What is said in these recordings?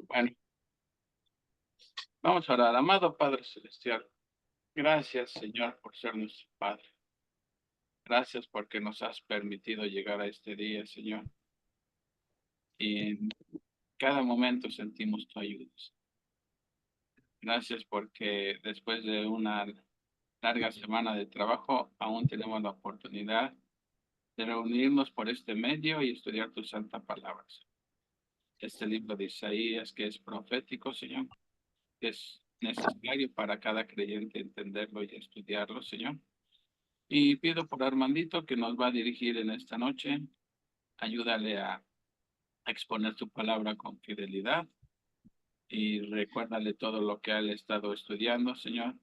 Bueno, vamos a orar. Amado Padre Celestial, gracias, Señor, por ser nuestro Padre. Gracias porque nos has permitido llegar a este día, Señor. Y en cada momento sentimos tu ayuda. Gracias porque después de una larga semana de trabajo, aún tenemos la oportunidad de reunirnos por este medio y estudiar tu santa palabra. Este libro de Isaías, que es profético, Señor, que es necesario para cada creyente entenderlo y estudiarlo, Señor. Y pido por Armandito que nos va a dirigir en esta noche. Ayúdale a exponer tu palabra con fidelidad y recuérdale todo lo que él ha estado estudiando, Señor.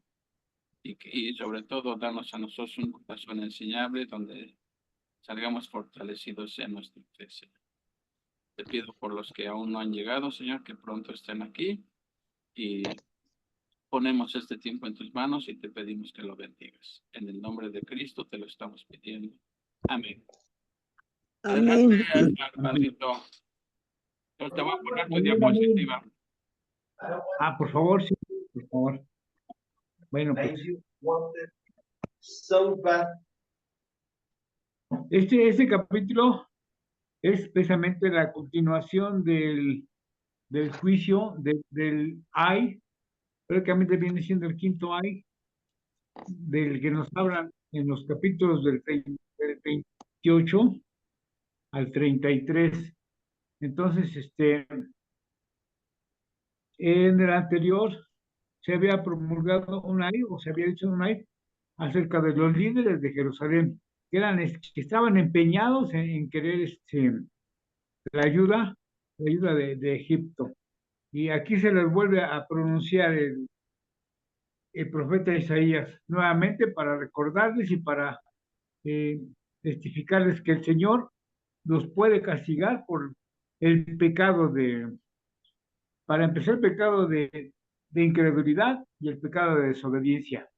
Y sobre todo, danos a nosotros un corazón enseñable donde salgamos fortalecidos en nuestra fe, Señor. Te pido por los que aún no han llegado, Señor, que pronto estén aquí y ponemos este tiempo en tus manos y te pedimos que lo bendigas. En el nombre de Cristo te lo estamos pidiendo. Amén. Amén. Adelante, Armandito. Yo te voy a poner tu Amén, amén. diapositiva. Por favor, sí, por favor. Bueno, pues este capítulo es precisamente la continuación del juicio del ay, prácticamente viene siendo el quinto ay, del que nos hablan en los capítulos del 28 al 33. Entonces, en el anterior se había promulgado un ay, o se había dicho un ay, acerca de los líderes de Jerusalén, que estaban empeñados en querer la ayuda de Egipto. Y aquí se les vuelve a pronunciar el profeta Isaías nuevamente para recordarles y para eh, testificarles que el Señor los puede castigar por el pecado para empezar, el pecado de incredulidad y el pecado de desobediencia.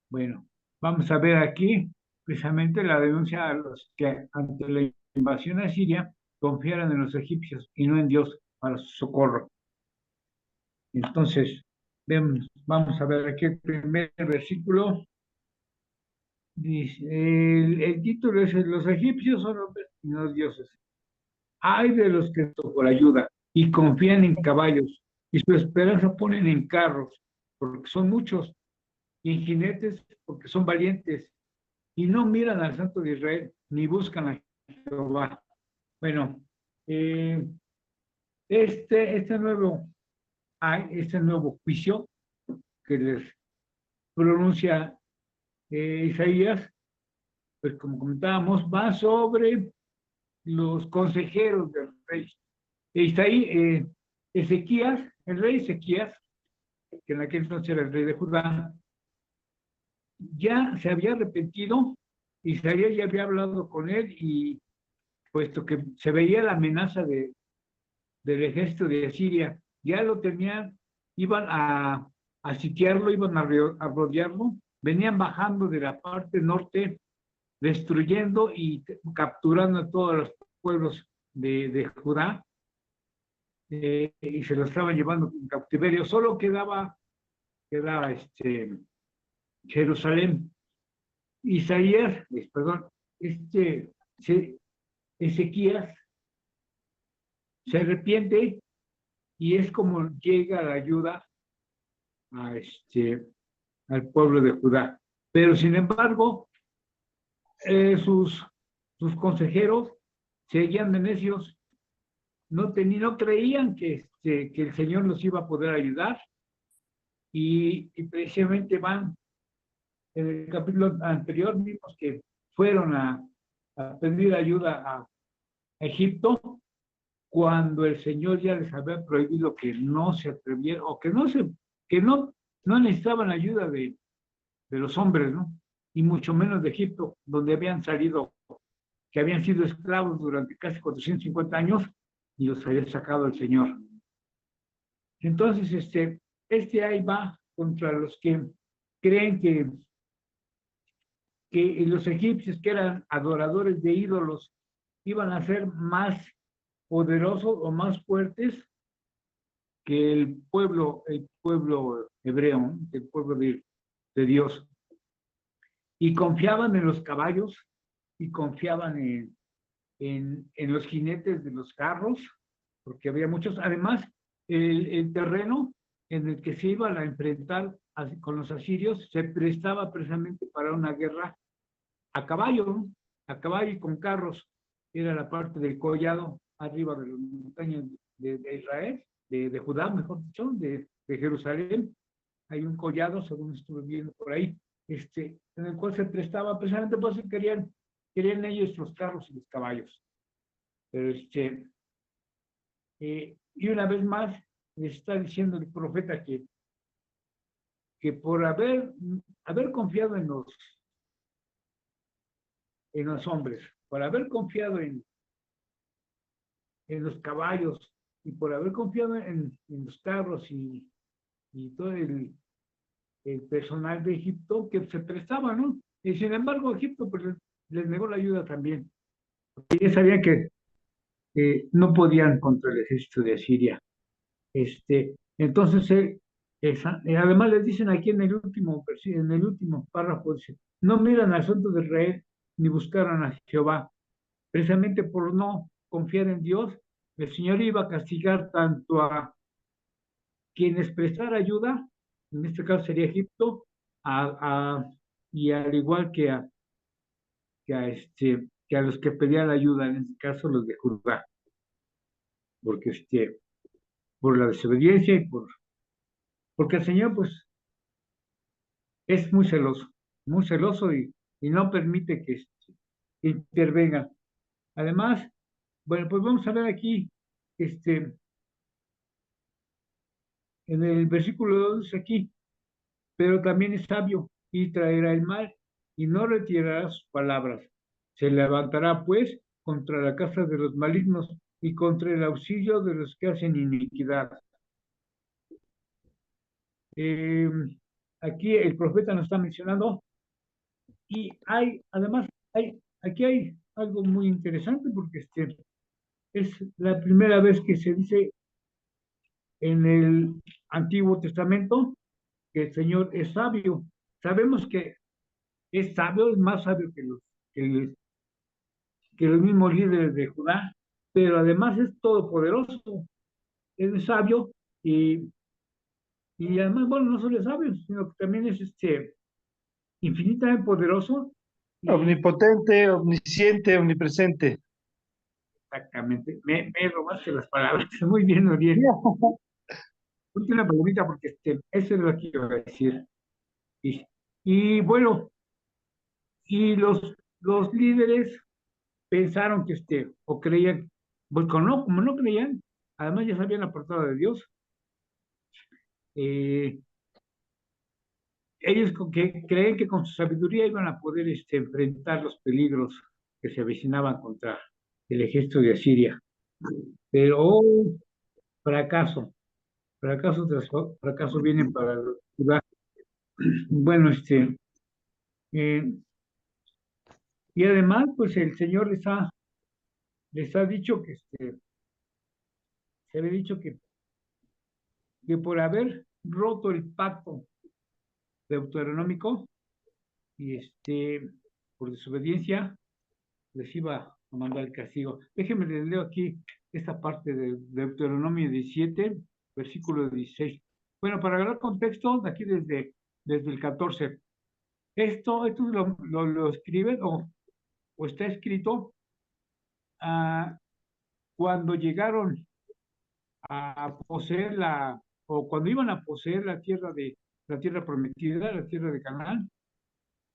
Bueno, vamos a ver aquí precisamente la denuncia a los que ante la invasión a Siria confiaron en los egipcios y no en Dios para su socorro. Entonces, vamos a ver aquí el primer versículo. Dice, el título es: los egipcios son hombres y no dioses. Hay de los que por ayuda y confían en caballos y su esperanza ponen en carros, porque son muchos, y en jinetes, porque son valientes, y no miran al Santo de Israel, ni buscan a Jehová. Bueno, este nuevo juicio que les pronuncia Isaías, pues como comentábamos, va sobre los consejeros del rey. Está ahí Ezequías, el rey Ezequías, que en aquel entonces era el rey de Judá, ya se había arrepentido. Isaías ya había hablado con él, y puesto que se veía la amenaza del ejército de Asiria, ya lo tenían, iban a sitiarlo, iban a rodearlo, venían bajando de la parte norte, destruyendo y capturando a todos los pueblos de Judá, y se lo estaban llevando en cautiverio. Solo quedaba Jerusalén. Isaías, perdón, Ezequías se arrepiente, y es como llega la ayuda a al pueblo de Judá. Pero sin embargo, sus consejeros seguían de necios, no creían que el Señor los iba a poder ayudar, y precisamente van, en el capítulo anterior vimos que fueron a pedir ayuda a Egipto, cuando el Señor ya les había prohibido que no se atrevieran, o que no necesitaban ayuda de los hombres, ¿no? Y mucho menos de Egipto, donde habían salido, que habían sido esclavos durante casi 450 años, y los había sacado el Señor. Entonces, ahí va contra los que creen que los egipcios, que eran adoradores de ídolos, iban a ser más poderosos o más fuertes que el pueblo hebreo, el pueblo de Dios, y confiaban en los caballos y confiaban en los jinetes de los carros, porque había muchos. Además, el terreno en el que se iban a enfrentar con los asirios se prestaba precisamente para una guerra a caballo, ¿no? A caballo y con carros. Era la parte del collado arriba de las montañas de Israel, de Judá, mejor dicho, de Jerusalén. Hay un collado, según estuve viendo por ahí, en el cual se prestaba precisamente, pues querían ellos los carros y los caballos. Pero y una vez más les está diciendo el profeta que por haber confiado en los hombres, por haber confiado en los caballos y por haber confiado en los carros y todo el personal de Egipto que se prestaba, ¿no? Y sin embargo, Egipto pues, les negó la ayuda también. Porque ya sabían que no podían contra el ejército de Asiria. Entonces, además les dicen aquí en el último párrafo, dice, no miran al Santo de Israel ni buscaron a Jehová. Precisamente por no confiar en Dios, el Señor iba a castigar tanto a quienes prestaran ayuda, en este caso sería Egipto, y al igual que a los que pedían ayuda, en este caso los de Judá, porque por la desobediencia y porque el Señor pues es muy celoso y no permite que intervenga. Además, bueno, pues vamos a ver aquí, en el versículo 2 aquí, pero también es sabio y traerá el mal y no retirará sus palabras. Se levantará pues contra la casa de los malignos y contra el auxilio de los que hacen iniquidad. Aquí el profeta nos está mencionando y además, aquí hay algo muy interesante porque es la primera vez que se dice en el Antiguo Testamento que el Señor es sabio. Sabemos que es sabio, es más sabio que los mismos líderes de Judá, pero además es todopoderoso, es sabio y además, bueno, no solo es sabio, sino que también es infinitamente poderoso. Omnipotente, omnisciente, omnipresente. Exactamente, me robaste las palabras, muy bien, Oriel. Última pregunta porque eso es lo que iba a decir. Y bueno, y los líderes pensaron que o creían, pues como no creían, además ya se habían apartado de Dios, ellos creen que con su sabiduría iban a poder enfrentar los peligros que se avecinaban contra el ejército de Asiria. Pero fracaso, fracaso tras fracaso vienen para Judá. Bueno, eh, y además, pues el Señor les ha dicho que se había dicho que por haber roto el pacto deuteronómico y por desobediencia les iba a mandar el castigo. Déjenme les leo aquí esta parte de Deuteronomio 17, versículo 16. Bueno, para agarrar contexto, de aquí desde el 14. Esto lo escriben o está escrito cuando llegaron a poseer o cuando iban a poseer la tierra prometida, la tierra de Canaán,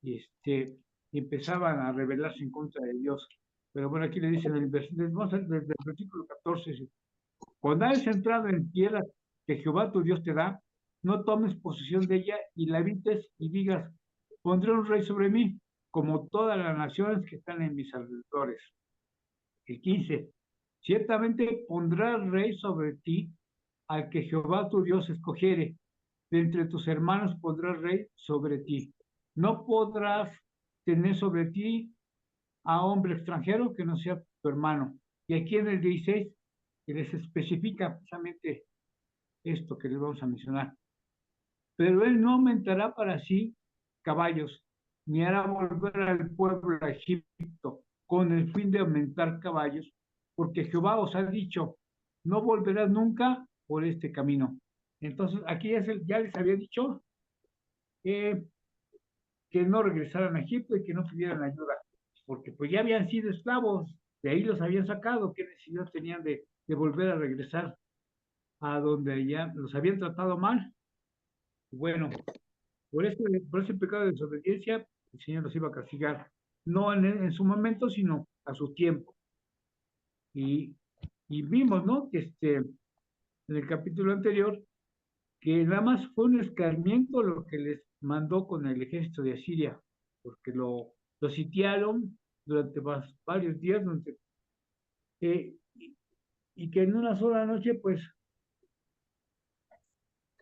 y empezaban a rebelarse en contra de Dios. Pero bueno, aquí le dicen desde el versículo 14, cuando hayas entrado en tierra que Jehová tu Dios te da, no tomes posesión de ella y la habites y digas, pondré un rey sobre mí, como todas las naciones que están en mis alrededores. El 15, ciertamente pondrá rey sobre ti al que Jehová tu Dios escogiere. De entre tus hermanos pondrá rey sobre ti. No podrás tener sobre ti a hombre extranjero que no sea tu hermano. Y aquí en el 16, que les especifica precisamente esto que les vamos a mencionar. Pero él no aumentará para sí caballos, ni hará volver al pueblo a Egipto con el fin de aumentar caballos, porque Jehová os ha dicho, no volverás nunca por este camino. Entonces, aquí ya les había dicho que no regresaran a Egipto y que no pidieran ayuda, porque pues ya habían sido esclavos, de ahí los habían sacado, qué necesidad tenían de volver a regresar a donde ya los habían tratado mal. Bueno, por ese pecado de desobediencia, el Señor los iba a castigar, no en su momento, sino a su tiempo. Y vimos, ¿no? Que en el capítulo anterior, que nada más fue un escarmiento lo que les mandó con el ejército de Asiria, porque lo sitiaron durante varios días, y que en una sola noche, pues,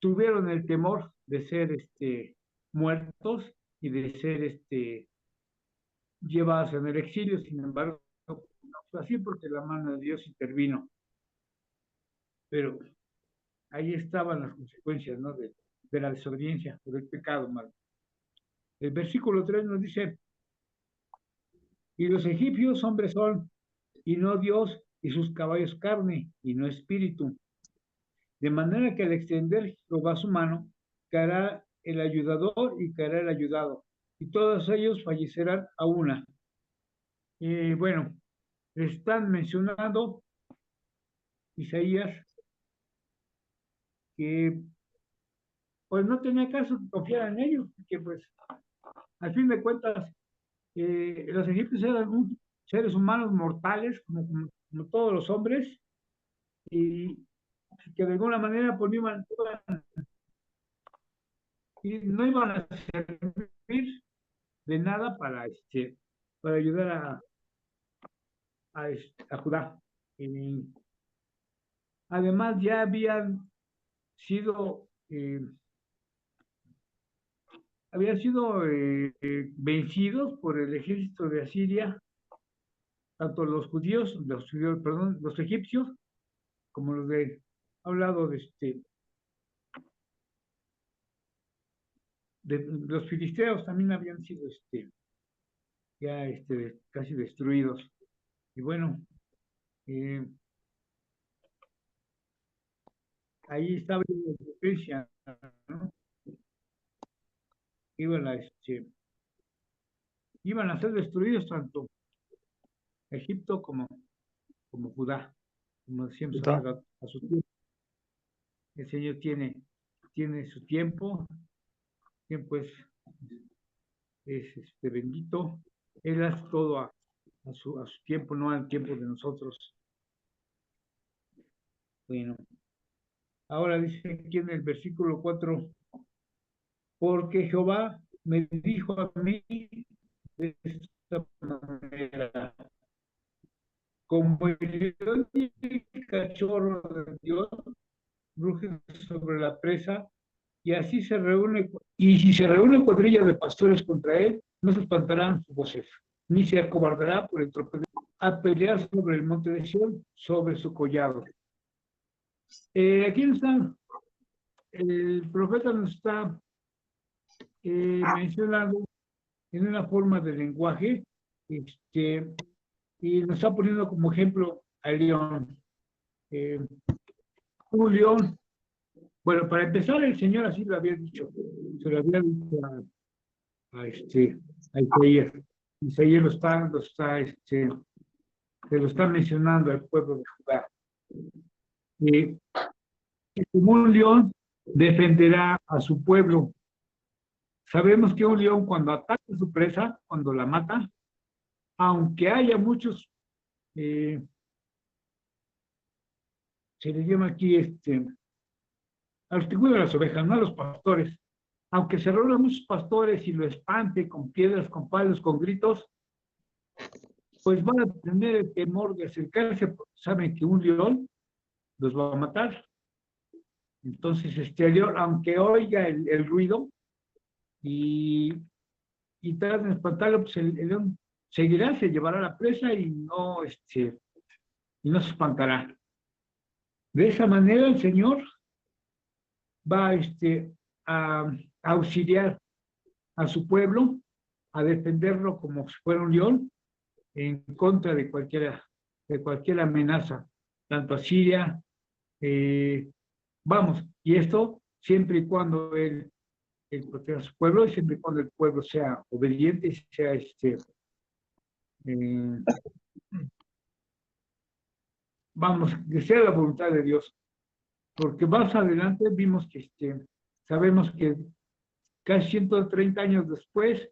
tuvieron el temor de ser muertos y de ser llevados en el exilio. Sin embargo, no fue así porque la mano de Dios intervino. Pero ahí estaban las consecuencias, ¿no? De la desobediencia, del pecado mal. El versículo 3 nos dice, y los egipcios hombres son, y no Dios, y sus caballos carne, y no espíritu. De manera que al extender Jehová su mano, caerá el ayudador y caerá el ayudado, y todos ellos fallecerán a una. Bueno, están mencionando Isaías que pues no tenía caso que confiaran en ellos, porque pues al fin de cuentas los egipcios eran seres humanos mortales como todos los hombres, y que de alguna manera pues no iban a servir de nada para ayudar a Judá. Además ya habían sido vencidos por el ejército de Asiria, tanto los egipcios, como los de hablado de los filisteos también habían sido ya casi destruidos. Y bueno, ahí estaba la diferencia, ¿no? Iban a ser destruidos tanto Egipto como Judá, como decíamos a su tiempo. El Señor tiene su tiempo es bendito. Él hace todo a su tiempo, no al tiempo de nosotros. Bueno, ahora dice aquí en el versículo 4, porque Jehová me dijo a mí de esta manera, como el león y el cachorro de Dios rugen sobre la presa, y así se reúne, y si se reúne cuadrilla de pastores contra él, no se espantarán sus voces, ni se acobardará por el tropel a pelear sobre el monte de Sión, sobre su collado. Aquí está, el profeta nos está mencionando en una forma de lenguaje, y nos está poniendo como ejemplo al león. Un león, bueno, para empezar, el Señor así lo había dicho, se lo había dicho a Isaías. Isaías se lo está mencionando al pueblo de Judá. Como un león defenderá a su pueblo. Sabemos que un león cuando ataca a su presa, cuando la mata, aunque haya muchos, se les llama aquí a los que cuidan las ovejas, no a los pastores. Aunque se reúnan muchos pastores y lo espante con piedras, con palos, con gritos, pues van a tener el temor de acercarse, porque saben que un león los va a matar. Entonces, el león, aunque oiga el ruido y traten de espantarlo, pues el león seguirá, se llevará la presa y no se espantará. De esa manera el Señor va a auxiliar a su pueblo, a defenderlo como si fuera un león en contra de cualquier amenaza, tanto a Siria, vamos, y esto siempre y cuando él proteja a su pueblo y siempre y cuando el pueblo sea obediente y sea eh, vamos, que sea la voluntad de Dios. Porque más adelante vimos que sabemos que casi 130 años después,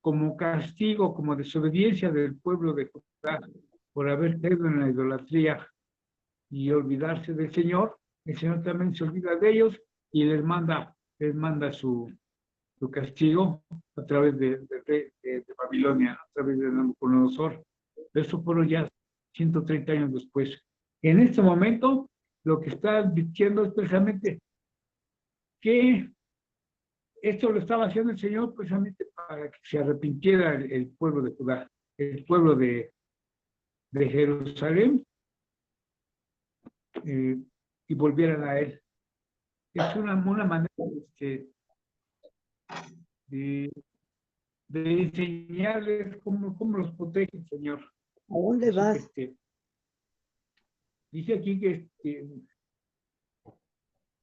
como castigo, como desobediencia del pueblo de Judá por haber caído en la idolatría y olvidarse del Señor, el Señor también se olvida de ellos y les manda su castigo a través de Babilonia, a través de Nabucodonosor. Eso fueron ya 130 años después. En este momento, lo que está diciendo es precisamente que esto lo estaba haciendo el Señor precisamente para que se arrepintiera el pueblo de Judá, el pueblo de Jerusalén, y volvieran a Él. Es una manera de enseñarles cómo los protege el Señor. ¿A dónde vas? Dice aquí que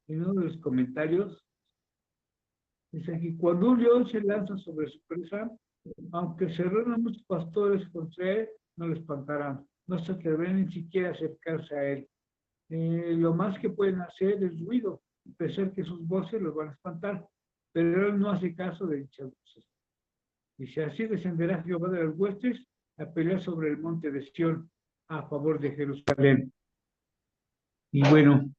en uno de los comentarios, dice aquí, cuando un león se lanza sobre su presa, aunque se reúnan muchos pastores contra él, no le espantarán, no se atreverán ni siquiera a acercarse a él. Lo más que pueden hacer es ruido, pensar que sus voces los van a espantar, pero él no hace caso de dichas voces. Dice, así descenderá Jehová de las huestes a pelear sobre el monte de Sión a favor de Jerusalén. Y bueno,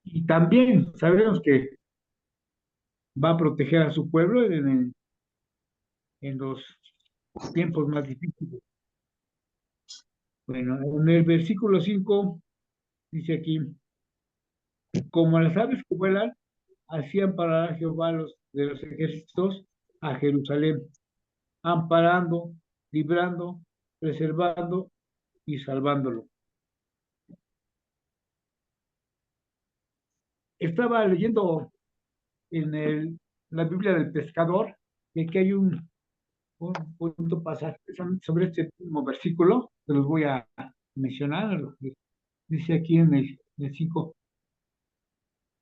y también sabemos que va a proteger a su pueblo en los tiempos más difíciles. Bueno, en el versículo 5 dice aquí, como las aves que vuelan, hacían parar a Jehová de los ejércitos a Jerusalén, amparando, librando, preservando y salvándolo. Estaba leyendo en la Biblia del Pescador, que aquí hay un punto pasaje sobre este mismo versículo, que los voy a mencionar, lo que dice aquí en el 5.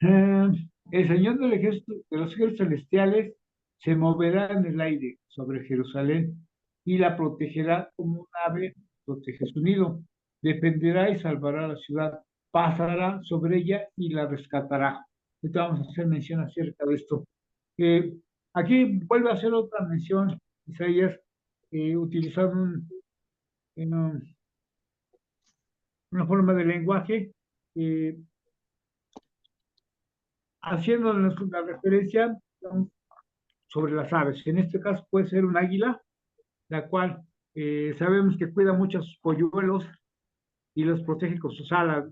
El Señor del ejército, de los ejércitos celestiales se moverá en el aire sobre Jerusalén y la protegerá como un ave protege su nido. Defenderá y salvará la ciudad, pasará sobre ella y la rescatará. Ahorita vamos a hacer mención acerca de esto. Aquí vuelve a hacer otra mención, Isaías, utilizando una forma de lenguaje, haciéndonos una referencia sobre las aves. En este caso puede ser un águila, la cual sabemos que cuida mucho a sus polluelos y los protege con sus alas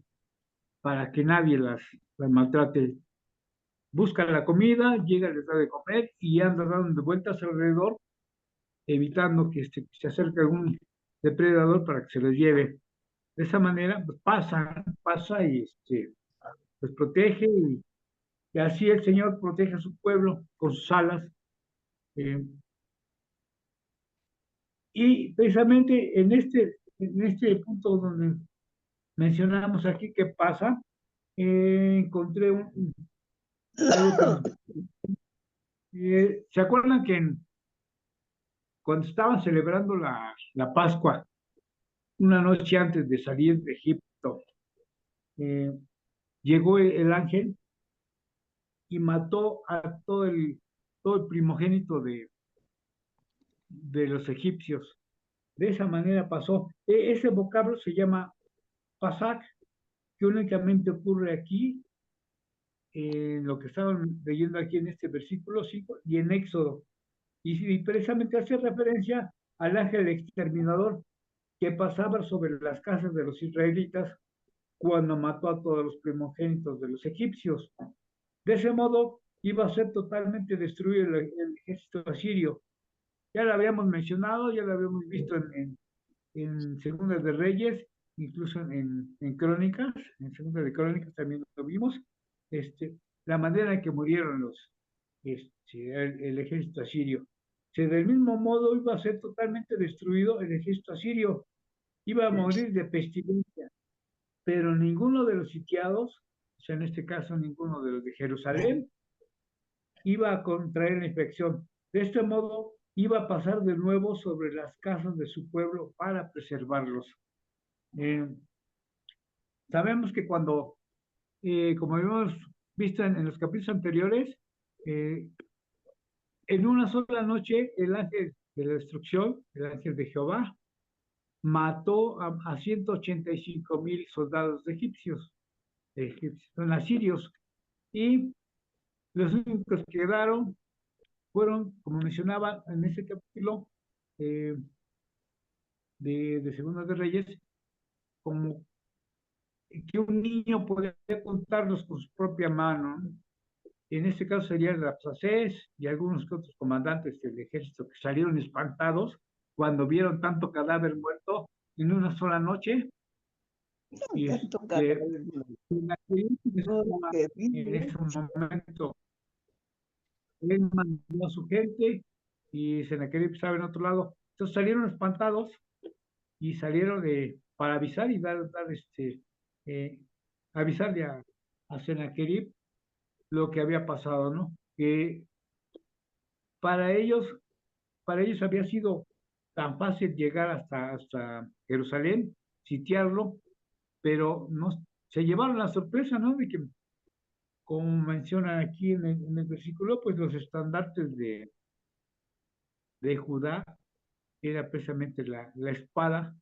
para que nadie las maltrate. Busca la comida, llega, les da de comer y anda dando vueltas alrededor, evitando que se acerque algún depredador para que se los lleve. De esa manera, pues pasa y pues protege y así el Señor protege a su pueblo con sus alas. Y precisamente en este punto donde mencionamos aquí qué pasa, encontré algo que ¿se acuerdan que cuando estaban celebrando la Pascua, una noche antes de salir de Egipto, llegó el ángel y mató a todo el primogénito de los egipcios? De esa manera pasó. Ese vocablo se llama Pasach, que únicamente ocurre aquí, en lo que estaban leyendo aquí en este versículo 5 y en Éxodo. Y precisamente hace referencia al ángel exterminador que pasaba sobre las casas de los israelitas cuando mató a todos los primogénitos de los egipcios. De ese modo iba a ser totalmente destruido el ejército asirio. Ya lo habíamos mencionado, ya lo habíamos visto en Segundas de Reyes, incluso en Crónicas, en Segunda de Crónicas también lo vimos, la manera en que murieron el ejército asirio. Del mismo modo iba a ser totalmente destruido el ejército asirio, iba a morir de pestilencia, pero ninguno de los sitiados, o sea, en este caso ninguno de los de Jerusalén, iba a contraer la infección. De este modo, iba a pasar de nuevo sobre las casas de su pueblo para preservarlos. Sabemos que como hemos visto en los capítulos anteriores, en una sola noche el ángel de la destrucción, el ángel de Jehová, mató a 185,000 soldados egipcios, asirios, y los únicos que quedaron fueron, como mencionaba en ese capítulo de Segunda de Reyes, como que un niño podía contarlos con su propia mano, ¿no? En este caso serían Rapsacés y algunos otros comandantes del ejército que salieron espantados cuando vieron tanto cadáver muerto en una sola noche. Y Tanto en cadáver, todo lo que ese vimos. momento él mandó a su gente y Sennacherib estaba en otro lado. Entonces salieron espantados y salieron para avisar y eh, avisarle a Sennacherib lo que había pasado, ¿no? Que para ellos, para ellos había sido tan fácil llegar hasta Jerusalén, sitiarlo, pero no, se llevaron la sorpresa, ¿no? De que, como mencionan aquí en el versículo, pues los estandartes de Judá era precisamente la espada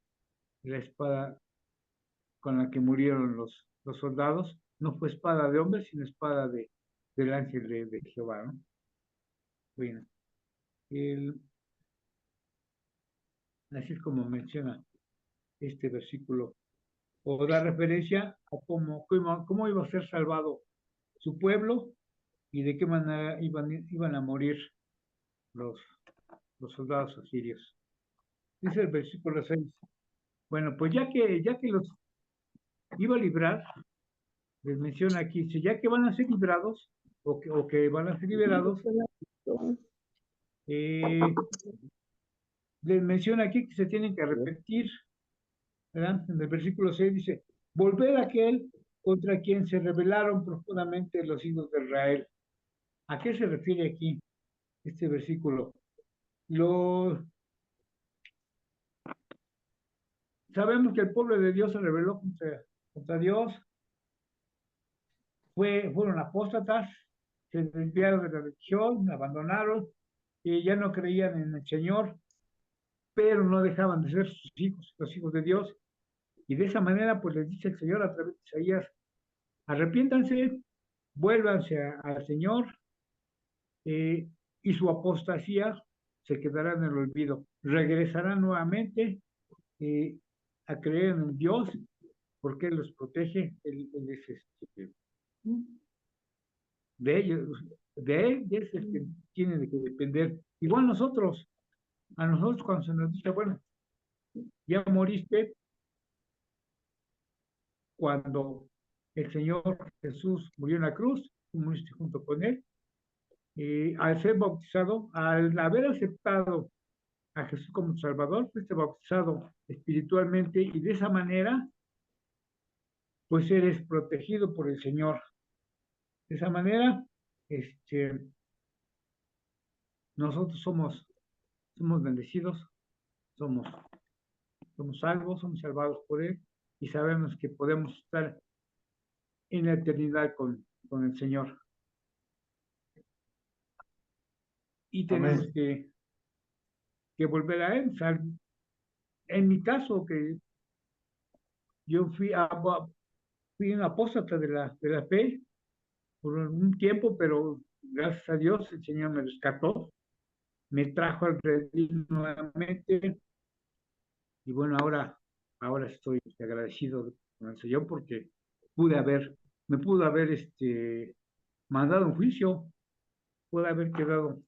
con la que murieron los soldados. No fue espada de hombre, sino espada del ángel de Jehová, ¿no? Bueno, el, así es como menciona este versículo, o da referencia a cómo iba a ser salvado su pueblo y de qué manera iban a morir los, los soldados asirios. Dice el versículo 6. Bueno, pues ya que los iba a librar, les menciona aquí, dice, ya que van a ser librados, o que van a ser liberados, les menciona aquí que se tienen que arrepentir, ¿verdad? En el versículo 6 dice, volver a aquel contra quien se rebelaron profundamente los hijos de Israel. ¿A qué se refiere aquí este versículo? Sabemos que el pueblo de Dios se rebeló contra Dios, fueron apóstatas, se desviaron de la religión, abandonaron, y ya no creían en el Señor, pero no dejaban de ser sus hijos, los hijos de Dios. Y de esa manera, pues les dice el Señor a través de Isaías, arrepiéntanse, vuélvanse al Señor, y su apostasía se quedará en el olvido. Regresarán nuevamente a creer en Dios, porque Él los protege, Él es de ellos, de Él es el que tiene que depender. Igual a nosotros cuando se nos dice, bueno, ya moriste, cuando el Señor Jesús murió en la cruz, tú moriste junto con Él, al ser bautizado, al haber aceptado a Jesús como Salvador, fuiste bautizado espiritualmente y de esa manera, pues eres protegido por el Señor. De esa manera, nosotros somos bendecidos, somos, somos salvos, somos salvados por Él y sabemos que podemos estar en la eternidad con el Señor. Y tenemos Amén. que volver a Él. O sea, en mi caso, que yo fui un apóstata de la fe por un tiempo, pero gracias a Dios el Señor me rescató, me trajo al redil nuevamente y bueno, ahora estoy agradecido con el Señor porque me pudo haber mandado un juicio, pude haber quedado,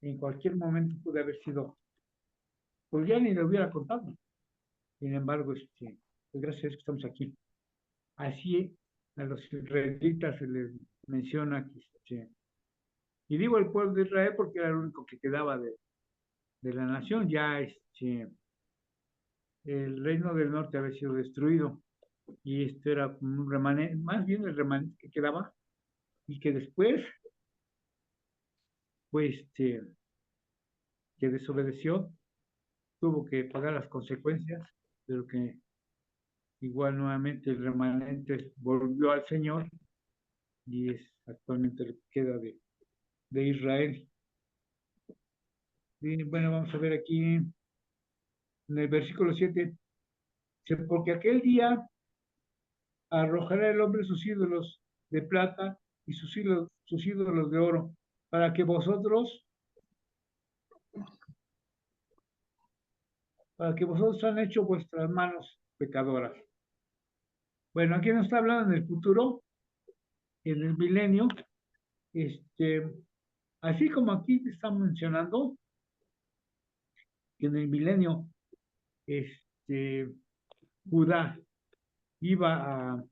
en cualquier momento pude haber sido, pues ya ni le hubiera contado. Sin embargo, pues gracias a Dios que estamos aquí. Así a los israelitas se les menciona que, y digo el pueblo de Israel porque era el único que quedaba de la nación, ya el reino del norte había sido destruido, y esto era como un remanente, más bien el remanente que quedaba, y que después, pues, que desobedeció, tuvo que pagar las consecuencias, pero que igual nuevamente el remanente volvió al Señor, y es actualmente lo que queda de Israel. Y bueno, vamos a ver aquí en el versículo 7, porque aquel día arrojará el hombre sus ídolos de plata y sus ídolos de oro, para que vosotros han hecho vuestras manos pecadoras. Bueno, aquí nos está hablando en el futuro, en el milenio, así como aquí te están mencionando, que en el milenio, Judá iba a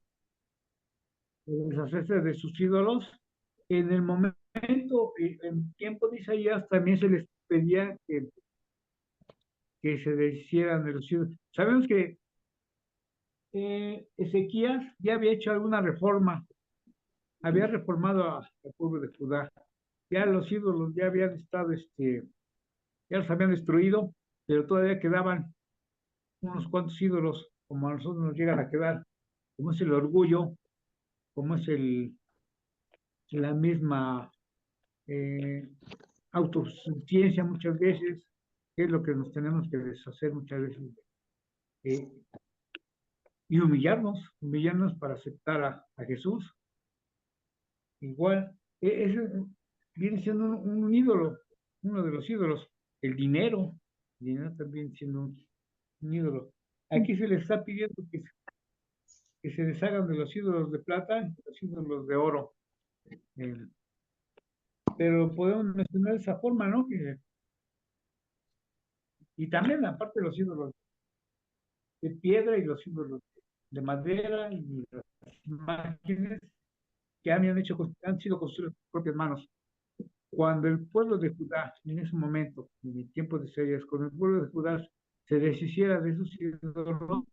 deshacerse de sus ídolos, en el momento, en tiempo de Isaías, también se les pedía que se deshicieran de los ídolos. Sabemos que Ezequías ya había hecho alguna reforma, había reformado al pueblo de Judá, ya los ídolos ya habían estado, ya los habían destruido, pero todavía quedaban unos cuantos ídolos, como a nosotros nos llegan a quedar, como es el orgullo, como es la misma autosuficiencia muchas veces, que es lo que nos tenemos que deshacer muchas veces, eh, y humillarnos para aceptar a Jesús. Igual, ese viene siendo un ídolo, uno de los ídolos, el dinero también siendo un ídolo. Aquí se les está pidiendo que se deshagan de los ídolos de plata y los ídolos de oro. Eh, pero podemos mencionar de esa forma, ¿no? Y también aparte de los ídolos de piedra y los ídolos de madera y las imágenes que han sido construidas por propias manos. Cuando el pueblo de Judá, en ese momento, en el tiempo de Isaías, cuando el pueblo de Judá se deshiciera de sus ídolos,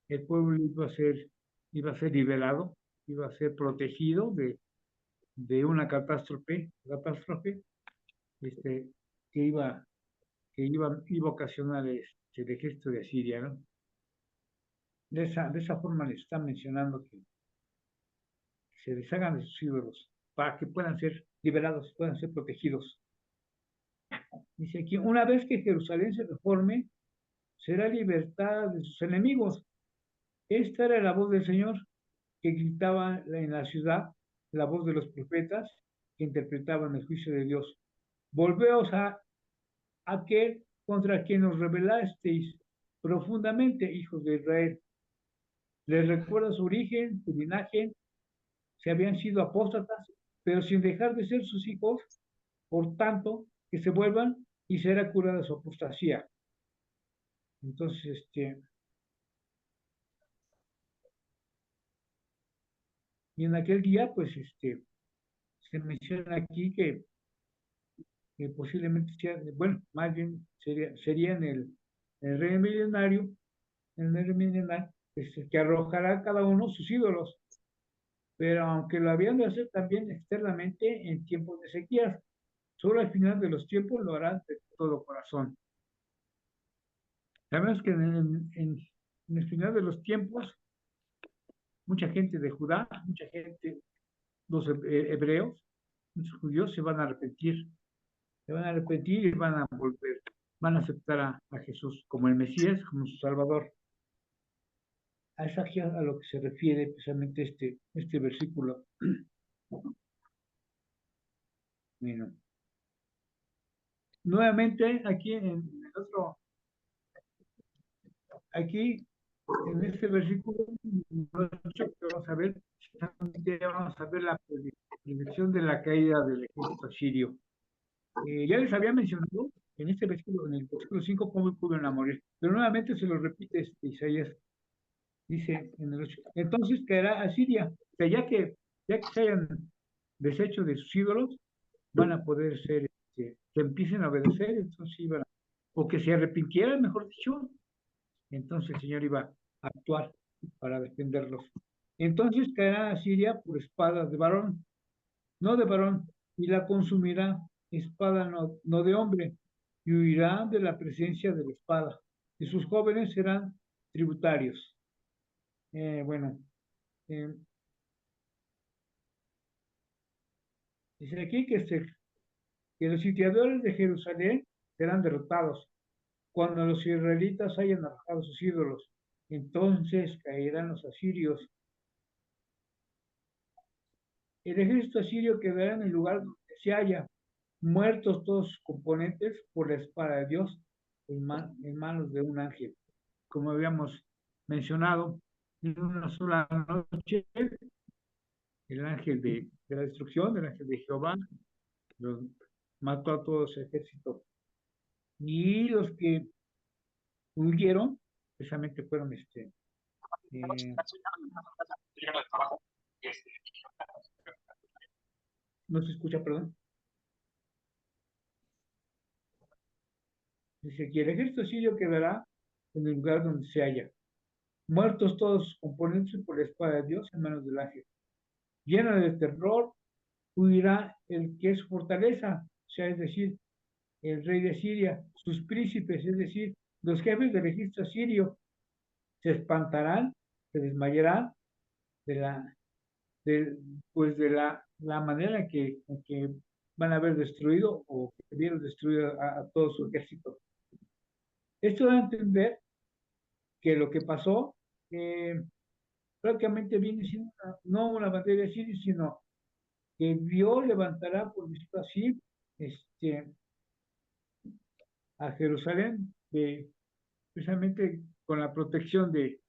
el pueblo iba a ser liberado, iba a ser protegido de una catástrofe este, que iba a ocasionar el ejército de Asiria, ¿no? De esa forma les está mencionando que se deshagan de sus ídolos para que puedan ser liberados, puedan ser protegidos. Dice aquí, una vez que Jerusalén se reforme, será libertada de sus enemigos. Esta era la voz del Señor que gritaba en la ciudad, la voz de los profetas que interpretaban el juicio de Dios. Volveos a aquel contra quien os rebelasteis profundamente, hijos de Israel. Les recuerda su origen, su linaje, se habían sido apóstatas, pero sin dejar de ser sus hijos, por tanto, que se vuelvan y será curada su apostasía. Entonces, y en aquel día, pues, se menciona aquí que posiblemente sea, bueno, más bien sería en el reino milenario, que arrojará cada uno sus ídolos, pero aunque lo habían de hacer también externamente en tiempos de sequías, solo al final de los tiempos lo harán de todo corazón. Sabemos que en el final de los tiempos, mucha gente de Judá, mucha gente, los hebreos, muchos judíos se van a arrepentir y van a volver, van a aceptar a Jesús como el Mesías, como su Salvador. Es aquí a lo que se refiere precisamente este versículo. Bueno, nuevamente aquí en este versículo vamos a ver la predicción de la caída del ejército sirio. Ya les había mencionado en este versículo, en el versículo 5, cómo iban a morir, pero nuevamente se lo repite Isaías Dice en el 8, entonces caerá Asiria. O sea, ya que se hayan deshecho de sus ídolos, van a poder ser, que empiecen a obedecer, entonces iban, o que se arrepintieran, mejor dicho, entonces el Señor iba a actuar para defenderlos. Entonces caerá Asiria por espada de varón, no de varón, y la consumirá espada no de hombre, y huirá de la presencia de la espada, y sus jóvenes serán tributarios. Bueno, eh, dice aquí que los sitiadores de Jerusalén serán derrotados cuando los israelitas hayan arrojado sus ídolos. Entonces caerán los asirios. El ejército asirio quedará en el lugar donde se haya, muertos todos sus componentes por la espada de Dios en manos de un ángel. Como habíamos mencionado, en una sola noche, el ángel de la destrucción, el ángel de Jehová, los mató a todo ese ejército. Y los que huyeron, precisamente fueron no se escucha, perdón. Dice aquí, el ejército sirio quedará en el lugar donde se haya. Muertos todos sus componentes por la espada de Dios en manos del ángel. Lleno de terror, huirá el que es su fortaleza, o sea, es decir, el rey de Siria, sus príncipes, es decir, los jefes del ejército sirio, se espantarán, se desmayarán de la manera en que van a haber destruido o que vieron destruido a todo su ejército. Esto da a entender que lo que pasó prácticamente viene siendo no una batalla de Siria, sino que Dios levantará, por decirlo así, a Jerusalén, precisamente con la protección de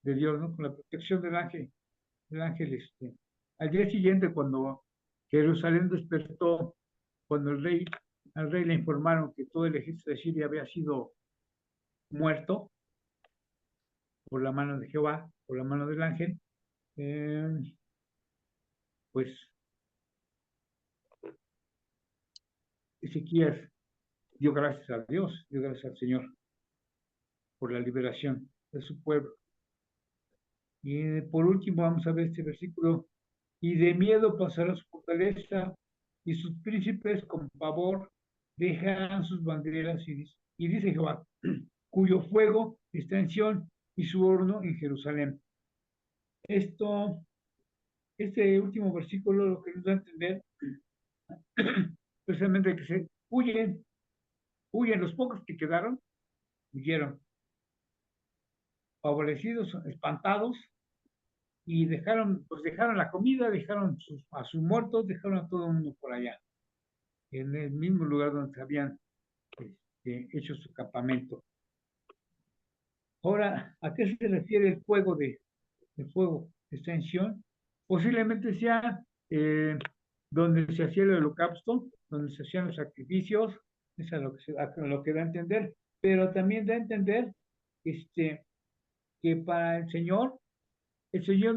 Dios, ¿no? Con la protección del ángel. Al día siguiente, cuando Jerusalén despertó, cuando al rey le informaron que todo el ejército de Siria había sido muerto por la mano de Jehová, por la mano del ángel, eh, pues Ezequías dio gracias a Dios, dio gracias al Señor por la liberación de su pueblo. Y por último vamos a ver este versículo, y de miedo pasará su fortaleza, y sus príncipes con pavor dejarán sus banderas, y dice Jehová, cuyo fuego está en Sión y su horno en Jerusalén. Este último versículo lo que nos da a entender precisamente que se huyen, los pocos que quedaron, huyeron, favorecidos, espantados, y dejaron la comida, dejaron a sus muertos, dejaron a todo el mundo por allá, en el mismo lugar donde se habían hecho su campamento. Ahora, ¿a qué se refiere el fuego el fuego de extensión? Posiblemente sea donde se hacía el holocausto, donde se hacían los sacrificios, es a lo que da a entender, pero también da a entender que para el Señor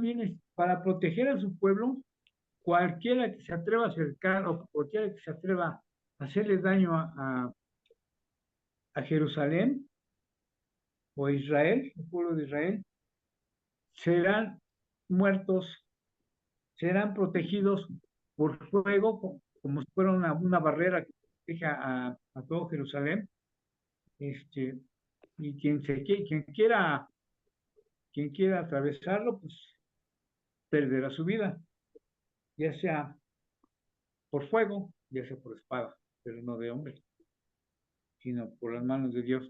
viene para proteger a su pueblo. Cualquiera que se atreva a acercar o cualquiera que se atreva a hacerle daño a Jerusalén o a Israel, el pueblo de Israel, serán muertos, serán protegidos por fuego, como si fuera una barrera que protege a todo Jerusalén. Y quien quiera atravesarlo, pues perderá su vida, ya sea por fuego, ya sea por espada, pero no de hombre, sino por las manos de Dios.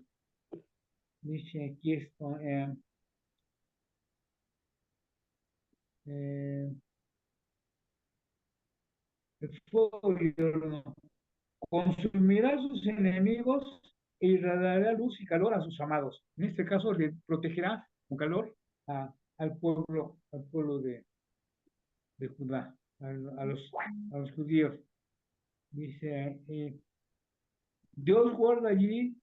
Dice aquí esto, el fuego y el horno consumirá a sus enemigos e irradiará luz y calor a sus amados. En este caso le protegerá con calor al pueblo de Judá, a los judíos. Dice, Dios guarda allí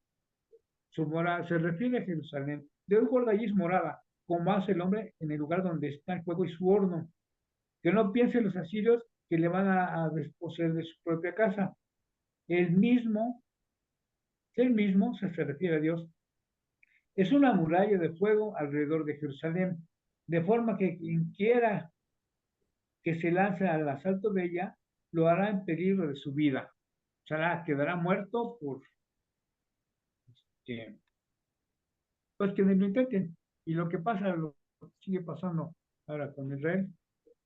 su morada, se refiere a Jerusalén. Dios guarda allí su morada, como hace el hombre en el lugar donde está el fuego y su horno. Que no piensen los asirios que le van a desposeer de su propia casa. Él mismo se refiere a Dios, es una muralla de fuego alrededor de Jerusalén, de forma que quien quiera que se lance al asalto de ella, lo hará en peligro de su vida. O sea, quedará muerto por que, pues que lo intenten. Y lo que pasa, lo que sigue pasando ahora con Israel,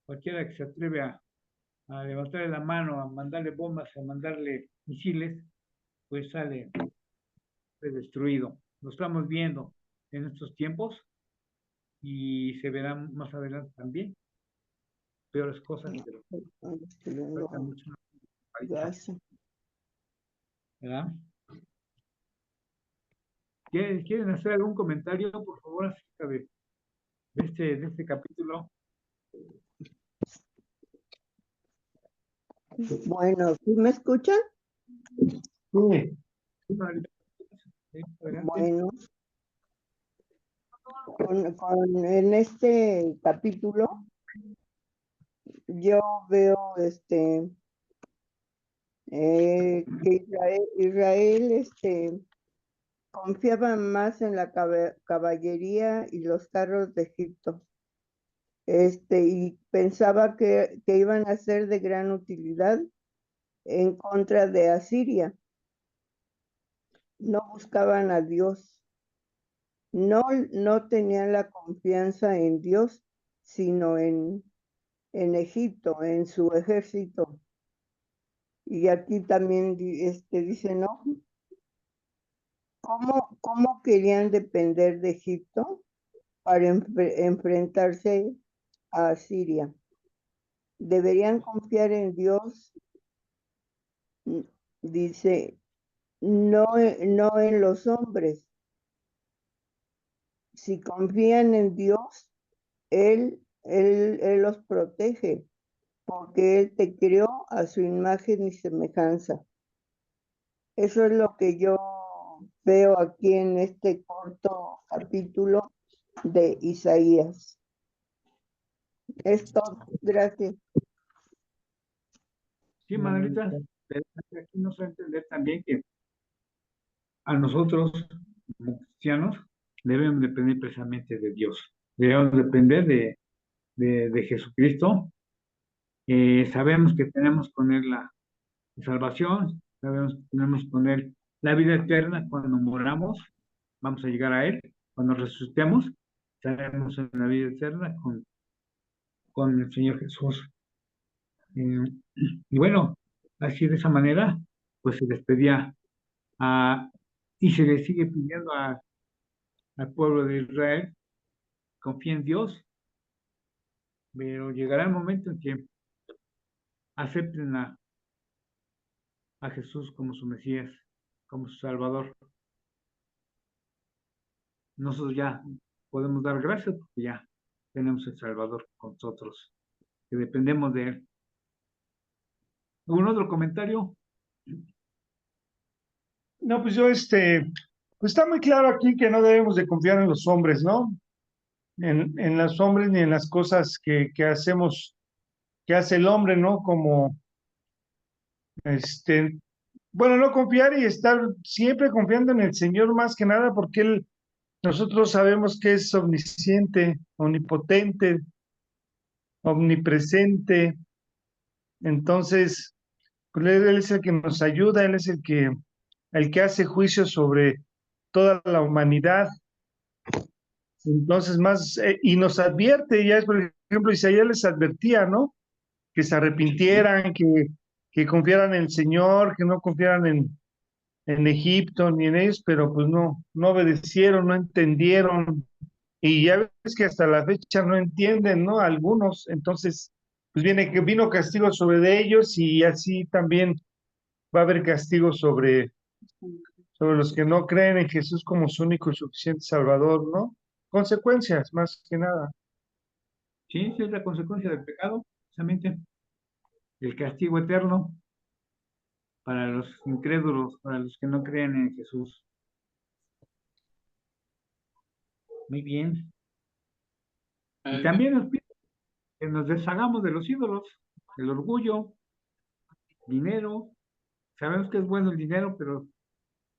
cualquiera que se atreve a levantarle la mano, a mandarle bombas, a mandarle misiles, pues sale destruido. Lo estamos viendo en estos tiempos y se verán más adelante también peores cosas, pero falta mucho para Gracias. ¿verdad? ¿Quieren hacer algún comentario, por favor, acerca de este capítulo? Bueno, ¿sí me escuchan? Sí. Sí, adelante. Bueno, en este capítulo yo veo que Israel confiaba más en la caballería y los carros de Egipto. Y pensaba que iban a ser de gran utilidad en contra de Asiria. No buscaban a Dios, no tenían la confianza en Dios, sino en Egipto, en su ejército. Y aquí también dice, ¿no? ¿Cómo querían depender de Egipto para enfrentarse a Asiria? Deberían confiar en Dios, dice, no en los hombres. Si confían en Dios, Él los protege, porque Él te creó a su imagen y semejanza. Eso es lo que yo veo aquí en este corto capítulo de Isaías. Es todo. Gracias. Sí, Manuelita, pero aquí nos va a entender también que a nosotros, como cristianos, debemos depender precisamente de Dios. Debemos depender de Jesucristo. Sabemos que tenemos con Él la salvación, sabemos que tenemos con Él la vida eterna cuando moramos, vamos a llegar a Él. Cuando resucitemos, estaremos en la vida eterna con el Señor Jesús. Eh, y bueno, así de esa manera, pues se les pedía a, y se le sigue pidiendo al pueblo de Israel, confía en Dios, pero llegará el momento en que acepten a Jesús como su Mesías, como su Salvador. Nosotros ya podemos dar gracias porque ya tenemos el Salvador con nosotros, que dependemos de Él. ¿Algún otro comentario? No, pues yo, pues está muy claro aquí que no debemos de confiar en los hombres, ¿no? En los hombres ni en las cosas que hacemos, que hace el hombre, ¿no? Como, este, bueno, no confiar y estar siempre confiando en el Señor más que nada, porque nosotros sabemos que es omnisciente, omnipotente, omnipresente. Entonces, pues Él es el que nos ayuda, Él es el que hace juicio sobre toda la humanidad. Entonces, y nos advierte, ya es, por ejemplo, Isaías les advertía, ¿no? Que se arrepintieran, que confiaran en el Señor, que no confiaran en Egipto ni en ellos, pero pues no obedecieron, no entendieron, y ya ves que hasta la fecha no entienden, ¿no? Algunos, entonces, pues vino castigo sobre de ellos y así también va a haber castigo sobre los que no creen en Jesús como su único y suficiente Salvador, ¿no? Consecuencias, más que nada. Sí, sí es la consecuencia del pecado, precisamente el castigo eterno para los incrédulos, para los que no creen en Jesús. Muy bien. Y también nos pide que nos deshagamos de los ídolos, el orgullo, dinero. Sabemos que es bueno el dinero, pero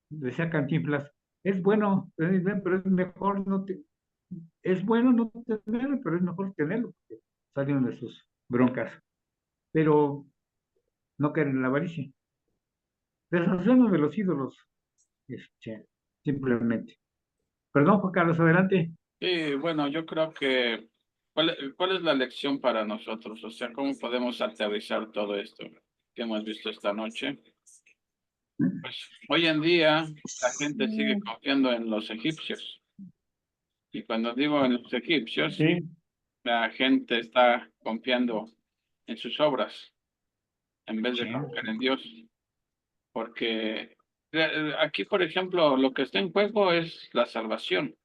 decía Cantinflas, es bueno, pero es mejor es bueno no tenerlo, pero es mejor tenerlo, porque salieron de sus broncas. Pero no caer en la avaricia. Deshacernos de los ídolos, simplemente. Perdón, Juan Carlos, adelante. Sí, bueno, yo creo que, ¿cuál es la lección para nosotros? O sea, ¿cómo podemos aterrizar todo esto que hemos visto esta noche? Pues hoy en día la gente sigue confiando en los egipcios. Y cuando digo en los egipcios, Sí, la gente está confiando en sus obras en vez de Sí. confiar en Dios. Porque aquí, por ejemplo, lo que está en juego es la salvación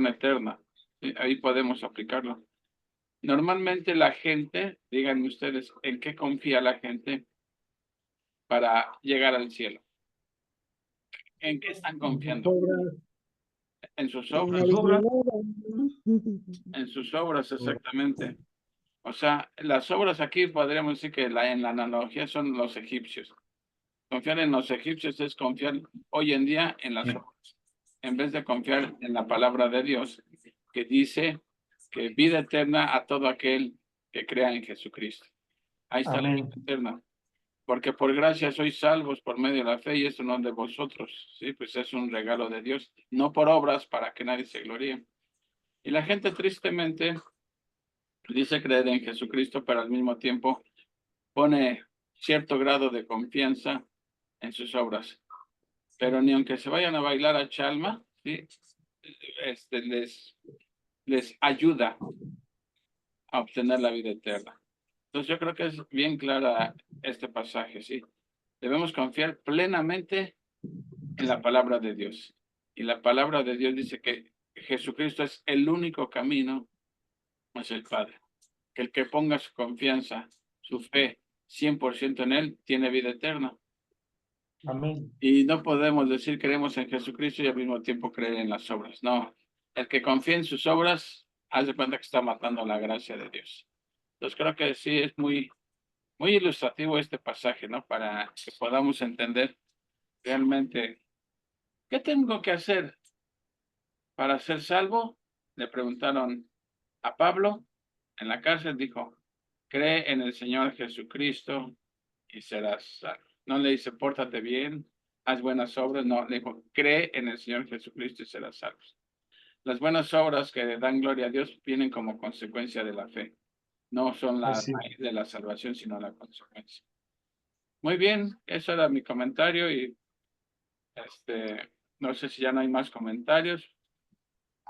eterna. Y ahí podemos aplicarlo. Normalmente la gente, díganme ustedes, ¿en qué confía la gente para llegar al cielo? ¿En qué están confiando? En sus En obras, el obras. dinero. en sus obras exactamente. O sea, las obras aquí podríamos decir que en la analogía son los egipcios. Confiar en los egipcios es confiar hoy en día en las obras, en vez de confiar en la palabra de Dios, que dice que vida eterna a todo aquel que crea en Jesucristo. Ahí está la vida amén. eterna. Porque por gracia sois salvos por medio de la fe y eso no de vosotros. Sí, pues es un regalo de Dios, no por obras para que nadie se gloríe. Y la gente tristemente dice creer en Jesucristo, pero al mismo tiempo pone cierto grado de confianza en sus obras. Pero ni aunque se vayan a bailar a Chalma, ¿sí? Les ayuda a obtener la vida eterna. Entonces yo creo que es bien clara este pasaje, ¿sí? Debemos confiar plenamente en la palabra de Dios. Y la palabra de Dios dice que Jesucristo es el único camino hacia el Padre. Que el que ponga su confianza, su fe 100% en Él, tiene vida eterna. Amén. Y no podemos decir creemos en Jesucristo y al mismo tiempo creer en las obras. No, el que confía en sus obras, hace cuenta que está matando la gracia de Dios. Entonces creo que sí es muy, muy ilustrativo este pasaje, ¿no? Para que podamos entender realmente qué tengo que hacer para ser salvo. Le preguntaron a Pablo en la cárcel, dijo, cree en el Señor Jesucristo y serás salvo. No le dice, pórtate bien, haz buenas obras, no, le dijo, cree en el Señor Jesucristo y serás salvo. Las buenas obras que dan gloria a Dios vienen como consecuencia de la fe. No son la Así. raíz de la salvación, sino la consecuencia. Muy bien, eso era mi comentario y no sé si ya no hay más comentarios.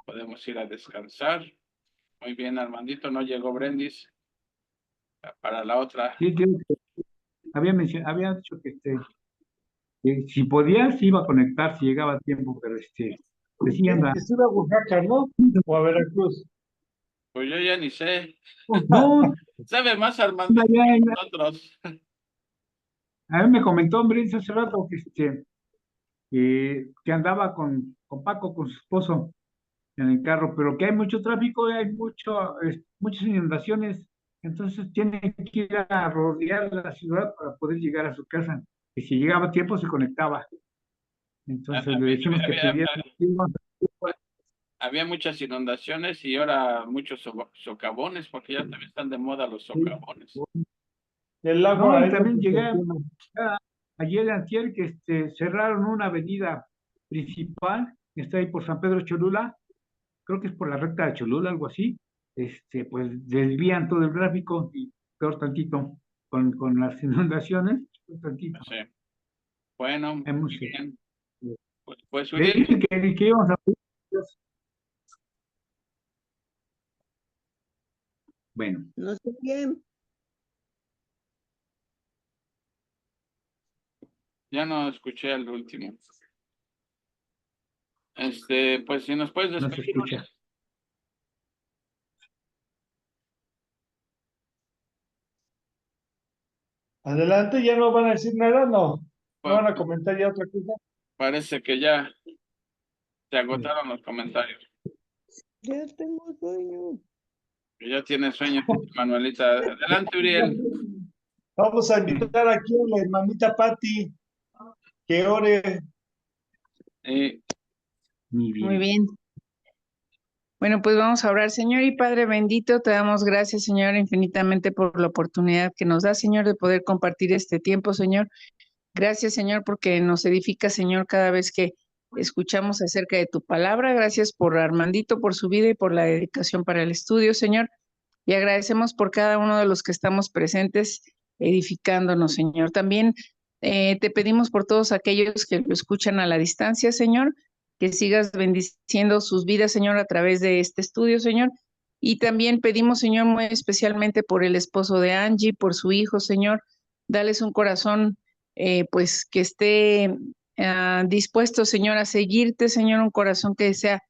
Podemos ir a descansar. Muy bien, Armandito, no llegó Brendis para la otra. Sí, había dicho que si podía, se iba a conectar si llegaba a tiempo, pero decía anda. Que se iba a Oaxaca, ¿no? O a Veracruz. Pues yo ya ni sé. No, Sabe más Armandito ya, que ya, nosotros. a mí me comentó hombre hace rato que andaba con Paco, con su esposo, en el carro, pero que hay mucho tráfico, hay muchas inundaciones, entonces tiene que ir a rodear la ciudad para poder llegar a su casa. Y si llegaba a tiempo, se conectaba. Entonces le Había, dijimos que había, pidiera. había muchas inundaciones y ahora muchos socavones, porque ya también están de moda los socavones. El agua No, y ahí lo también llegué proporciona. ayer antier que cerraron una avenida principal que está ahí por San Pedro Cholula, creo que es por la recta de Cholula, algo así. Pues desvían todo el tráfico y peor tantito con las inundaciones, peor tantito. Sí. Bueno, Hemos, muy bien. Pues le Uriel, dije que íbamos a pedir a Dios. Bueno, No sé bien. ya no escuché el último. Pues si nos puedes no se despedir, escucha. Uriel. Adelante, ya no van a decir nada, no. No Pues, van a comentar ya otra cosa. parece que ya se agotaron los comentarios. Ya tengo sueño. Ya tienes sueño, Manuelita. Adelante, Uriel. Vamos a invitar aquí a la hermanita Patti que ore. Muy bien. Bueno, pues vamos a orar. Señor y Padre bendito, te damos gracias, Señor, infinitamente por la oportunidad que nos da, Señor, de poder compartir este tiempo, Señor. Gracias, Señor, porque nos edifica, Señor, cada vez que escuchamos acerca de tu palabra. Gracias por Armandito, por su vida y por la dedicación para el estudio, Señor. Y agradecemos por cada uno de los que estamos presentes, edificándonos, Señor. También te pedimos por todos aquellos que lo escuchan a la distancia, Señor, que sigas bendiciendo sus vidas, Señor, a través de este estudio, Señor. Y también pedimos, Señor, muy especialmente por el esposo de Angie, por su hijo, Señor. Dales un corazón, pues, que esté dispuesto, Señor, a seguirte, Señor, un corazón que sea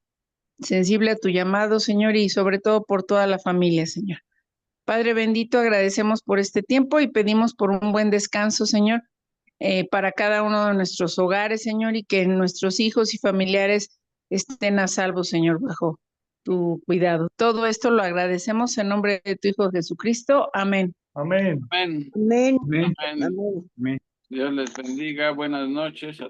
sensible a tu llamado, Señor, y sobre todo por toda la familia, Señor. Padre bendito, agradecemos por este tiempo y pedimos por un buen descanso, Señor, para cada uno de nuestros hogares, Señor, y que nuestros hijos y familiares estén a salvo, Señor, bajo tu cuidado. Todo esto lo agradecemos en nombre de tu Hijo Jesucristo. Amén. Amén. Amén. Amén. Amén. Amén. Amén. Amén. Dios les bendiga. Buenas noches.